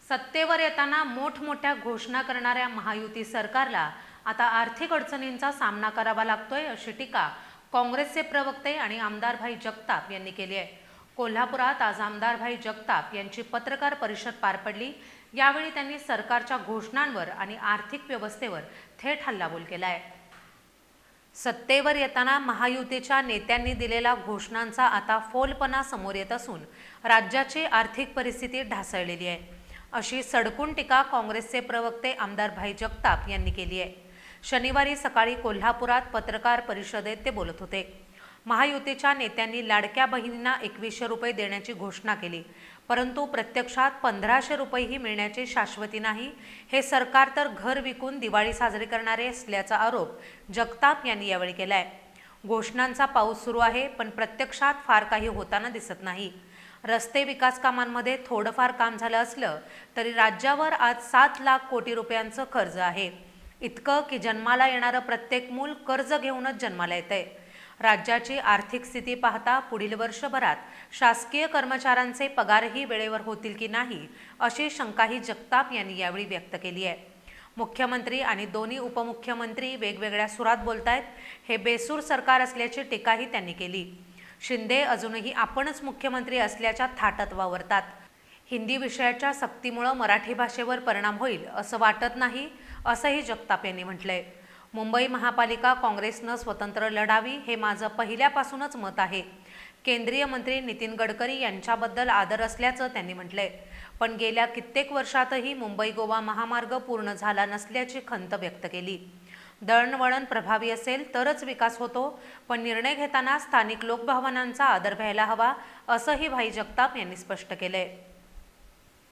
सत्तेवर येताना मोठमोठ्या घोषणा करणाऱ्या महायुती सरकारला आता आर्थिक अडचणींचा सामना करावा लागतोय, अशी टीका काँग्रेसचे प्रवक्ते आणि आमदार भाई जगताप यांनी केली आहे. कोल्हापुरात आज आमदार भाई जगताप यांची पत्रकार परिषद पार पडली. यावेळी त्यांनी सरकारच्या घोषणांवर आणि आर्थिक व्यवस्थेवर थेट हल्लाबोल केला आहे. सत्तेवर येताना महायुतीच्या नेत्यांनी दिलेल्या घोषणांचा आता फोलपणा समोर येत असून राज्याची आर्थिक परिस्थिती ढासळलेली आहे, अशी सडकून टीका काँग्रेसचे प्रवक्ते आमदार भाई जगताप यांनी केली आहे. शनिवारी सकाळी कोल्हापुरात पत्रकार परिषदेत ते बोलत होते. महायुतीच्या नेत्यांनी लाडक्या बहिणींना 2100 रुपये देण्याची घोषणा केली, परंतु प्रत्यक्षात 1500 रुपयेही मिळण्याची शाश्वती नाही. हे सरकार तर घर विकून दिवाळी साजरी करणारे असल्याचा आरोप जगताप यांनी यावेळी केलाय. घोषणांचा पाऊस सुरू आहे, पण प्रत्यक्षात फार काही होताना दिसत नाही. रस्ते विकास कामांमध्ये थोडंफार काम झालं असलं तरी राज्यावर आज 7 लाख कोटी रुपयांचं कर्ज आहे. इतकं की जन्माला येणारं प्रत्येक मूल कर्ज घेऊनच जन्माला येतंय. राज्याची आर्थिक स्थिती पाहता पुढील वर्षभरात शासकीय कर्मचाऱ्यांचे पगारही वेळेवर होतील की नाही, अशी शंकाही जगताप यांनी यावेळी व्यक्त केली आहे. मुख्यमंत्री आणि दोन्ही उपमुख्यमंत्री वेगवेगळ्या सुरात बोलतायत. हे बेसूर सरकार असल्याची टीकाही त्यांनी केली. शिंदे अजूनही आपणच मुख्यमंत्री असल्याच्या थाटात वावरतात. हिंदी विषयाच्या सक्तीमुळे मराठी भाषेवर परिणाम होईल असं वाटत नाही, असंही जगताप यांनी म्हटलंय. मुंबई महापालिका काँग्रेसनं स्वतंत्र लढावी, हे माझं पहिल्यापासूनच मत आहे. केंद्रीय मंत्री नितीन गडकरी यांच्याबद्दल आदर असल्याचं त्यांनी म्हटलंय. पण गेल्या कित्येक वर्षातही मुंबई गोवा महामार्ग पूर्ण झाला नसल्याची खंत व्यक्त केली. दळणवळण प्रभावी असेल तरच विकास होतो, पण निर्णय घेताना स्थानिक लोकभावनांचा आदर व्हायला हवा, असंही भाई जगताप यांनी स्पष्ट केलंय.